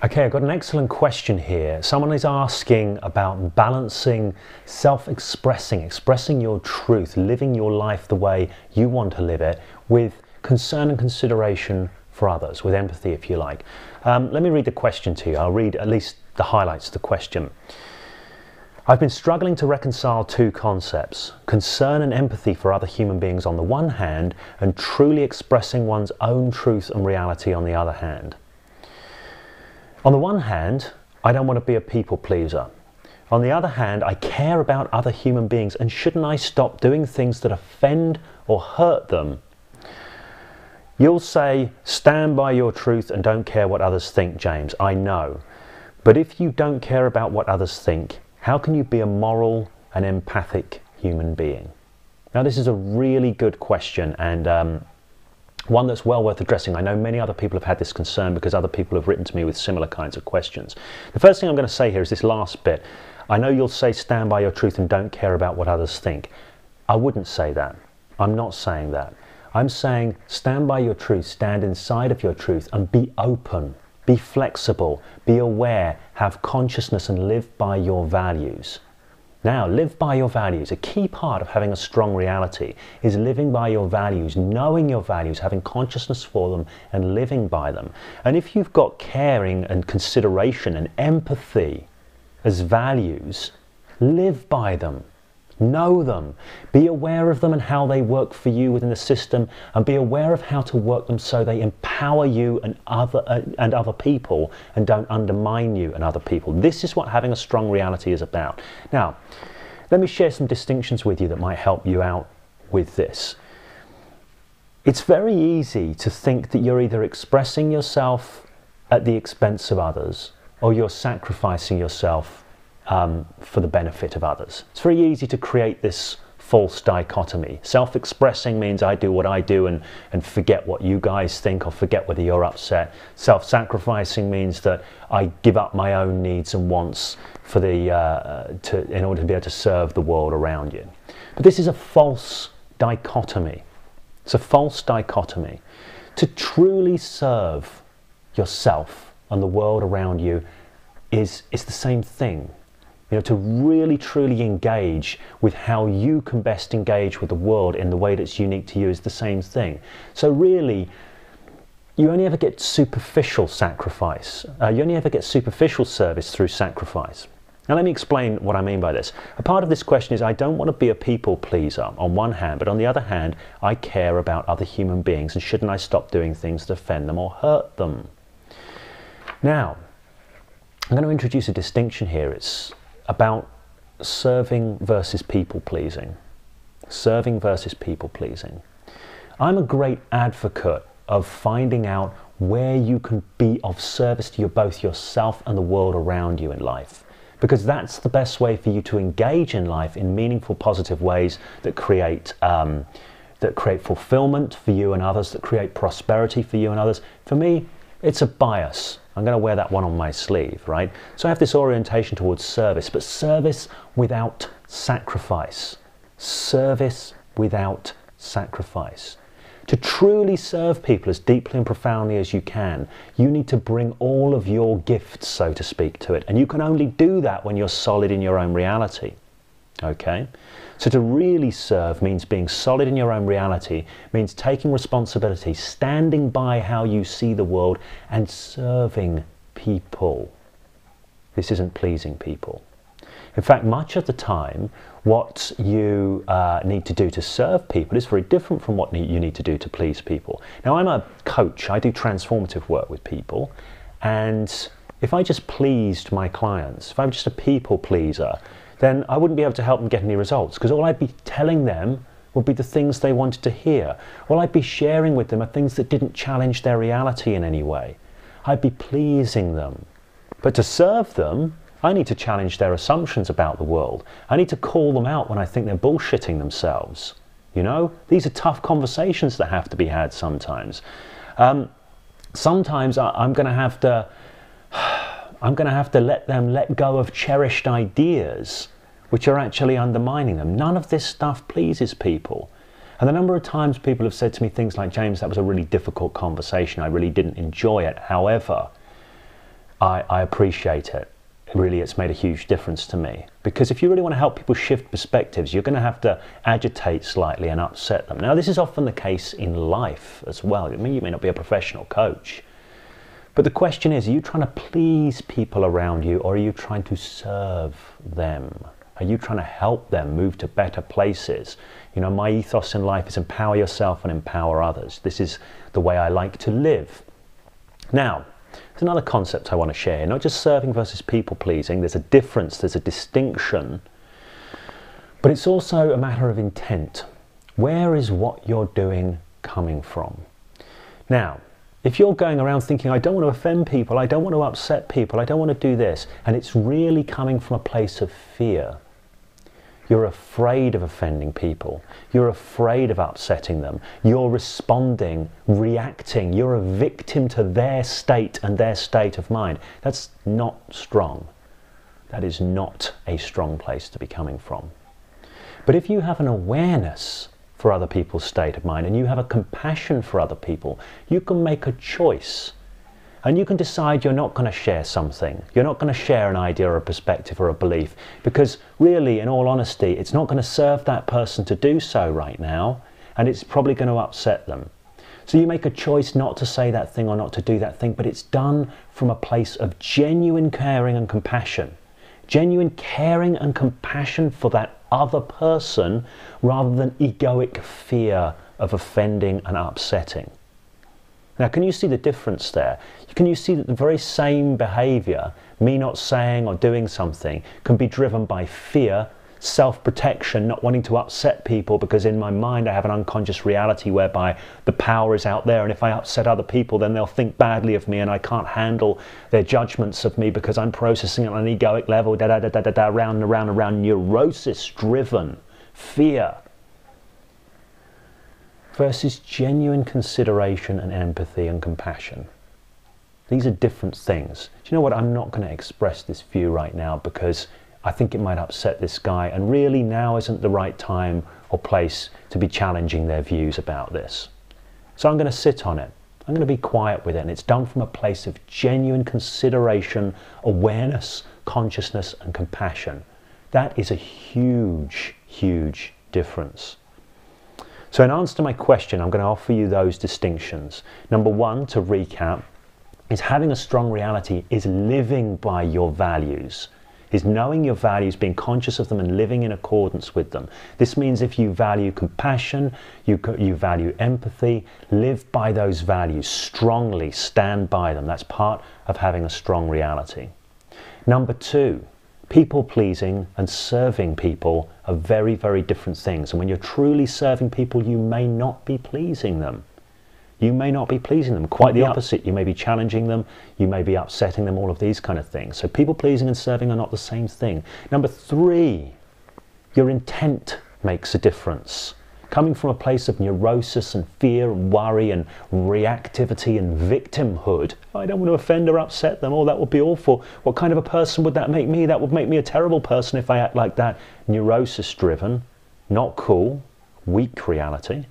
Okay, I've got an excellent question here. Someone is asking about balancing self-expressing, expressing your truth, living your life the way you want to live it, with concern and consideration for others, with empathy, if you like. Let me read the question to you. I'll read at least the highlights of the question. I've been struggling to reconcile two concepts: concern and empathy for other human beings on the one hand, and truly expressing one's own truth and reality on the other hand. On the one hand, I don't want to be a people pleaser. On the other hand, I care about other human beings, and shouldn't I stop doing things that offend or hurt them? You'll say, stand by your truth and don't care what others think, James. I know. But if you don't care about what others think, how can you be a moral and empathic human being? Now, this is a really good question, and one that's well worth addressing. I know many other people have had this concern because other people have written to me with similar kinds of questions. The first thing I'm going to say here is this last bit. I know you'll say stand by your truth and don't care about what others think. I wouldn't say that. I'm not saying that. I'm saying stand by your truth, stand inside of your truth, and be open, be flexible, be aware, have consciousness, and live by your values. Now, live by your values. A key part of having a strong reality is living by your values, knowing your values, having consciousness for them, and living by them. And if you've got caring and consideration and empathy as values, live by them. Know them. Be aware of them and how they work for you within the system, and be aware of how to work them so they empower you and other people, and don't undermine you and other people. This is what having a strong reality is about. Now, let me share some distinctions with you that might help you out with this. It's very easy to think that you're either expressing yourself at the expense of others, or you're sacrificing yourself for the benefit of others. It's very easy to create this false dichotomy. Self-expressing means I do what I do and forget what you guys think, or forget whether you're upset. Self-sacrificing means that I give up my own needs and wants for in order to be able to serve the world around you. But this is a false dichotomy. It's a false dichotomy. To truly serve yourself and the world around you is the same thing. You know, to really truly engage with how you can best engage with the world in the way that's unique to you is the same thing. So really, you only ever get superficial sacrifice. You only ever get superficial service through sacrifice. Now let me explain what I mean by this. A part of this question is I don't want to be a people pleaser on one hand, but on the other hand, I care about other human beings, and shouldn't I stop doing things that offend them or hurt them? Now, I'm going to introduce a distinction here. It's about serving versus people pleasing. Serving versus people pleasing. I'm a great advocate of finding out where you can be of service to both yourself and the world around you in life, because that's the best way for you to engage in life in meaningful, positive ways that create fulfillment for you and others, that create prosperity for you and others. For me, it's a bias. I'm going to wear that one on my sleeve, right? So I have this orientation towards service, but service without sacrifice. Service without sacrifice. To truly serve people as deeply and profoundly as you can, you need to bring all of your gifts, so to speak, to it. And you can only do that when you're solid in your own reality. Okay? So to really serve means being solid in your own reality, means taking responsibility, standing by how you see the world, and serving people. This isn't pleasing people. In fact, much of the time, what you need to do to serve people is very different from what you need to do to please people. Now, I'm a coach. I do transformative work with people. And if I just pleased my clients, if I'm just a people pleaser, then I wouldn't be able to help them get any results, because all I'd be telling them would be the things they wanted to hear. All I'd be sharing with them are things that didn't challenge their reality in any way. I'd be pleasing them. But to serve them, I need to challenge their assumptions about the world. I need to call them out when I think they're bullshitting themselves. You know, these are tough conversations that have to be had sometimes. Sometimes I'm going to have to let them let go of cherished ideas which are actually undermining them. None of this stuff pleases people. And the number of times people have said to me things like, James, that was a really difficult conversation. I really didn't enjoy it. However, I appreciate it. Really, it's made a huge difference to me, because if you really want to help people shift perspectives, you're going to have to agitate slightly and upset them. Now, this is often the case in life as well. I mean, you may not be a professional coach, but the question is, are you trying to please people around you, or are you trying to serve them? Are you trying to help them move to better places? You know, my ethos in life is empower yourself and empower others. This is the way I like to live. Now, there's another concept I want to share, not just serving versus people pleasing. There's a difference, there's a distinction, but it's also a matter of intent. Where is what you're doing coming from? Now, if you're going around thinking, I don't want to offend people, I don't want to upset people, I don't want to do this, and it's really coming from a place of fear. You're afraid of offending people. You're afraid of upsetting them. You're responding, reacting. You're a victim to their state and their state of mind. That's not strong. That is not a strong place to be coming from. But if you have an awareness for other people's state of mind and you have a compassion for other people, you can make a choice. And you can decide you're not going to share something. You're not going to share an idea or a perspective or a belief, because really, in all honesty, it's not going to serve that person to do so right now, and it's probably going to upset them. So you make a choice not to say that thing or not to do that thing, but it's done from a place of genuine caring and compassion. Genuine caring and compassion for that other person, rather than egoic fear of offending and upsetting. Now, can you see the difference there? Can you see that the very same behavior, me not saying or doing something, can be driven by fear, self-protection, not wanting to upset people, because in my mind I have an unconscious reality whereby the power is out there, and if I upset other people then they'll think badly of me and I can't handle their judgments of me because I'm processing it on an egoic level, round and around and around, neurosis-driven fear. Versus genuine consideration and empathy and compassion. These are different things. Do you know what? I'm not going to express this view right now because I think it might upset this guy, and really now isn't the right time or place to be challenging their views about this. So I'm going to sit on it. I'm going to be quiet with it, and it's done from a place of genuine consideration, awareness, consciousness and compassion. That is a huge, huge difference. So in answer to my question, I'm going to offer you those distinctions. Number one, to recap, is having a strong reality is living by your values, is knowing your values, being conscious of them and living in accordance with them. This means if you value compassion, you value empathy, live by those values strongly, stand by them. That's part of having a strong reality. Number two, people-pleasing and serving people are very, very different things. And when you're truly serving people, you may not be pleasing them. You may not be pleasing them. Quite the opposite. You may be challenging them. You may be upsetting them, all of these kind of things. So people-pleasing and serving are not the same thing. Number three, your intent makes a difference. Coming from a place of neurosis and fear and worry and reactivity and victimhood. I don't want to offend or upset them. Oh, that would be awful. What kind of a person would that make me? That would make me a terrible person if I act like that. Neurosis driven, not cool, weak reality.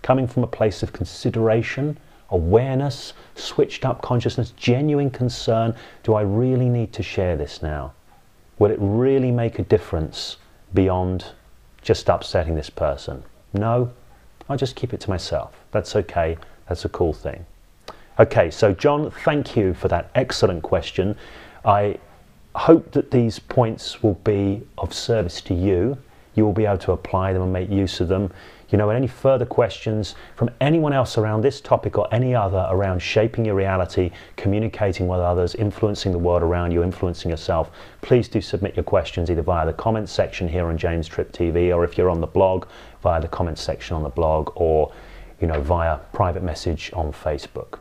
Coming from a place of consideration, awareness, switched up consciousness, genuine concern. Do I really need to share this now? Will it really make a difference beyond just upsetting this person? No, I'll just keep it to myself. That's okay. That's a cool thing. Okay, so John, thank you for that excellent question. I hope that these points will be of service to you. You will be able to apply them and make use of them. You know, any further questions from anyone else around this topic or any other around shaping your reality, communicating with others, influencing the world around you, influencing yourself, please do submit your questions either via the comments section here on James Tripp TV, or if you're on the blog, via the comments section on the blog, or, you know, via private message on Facebook.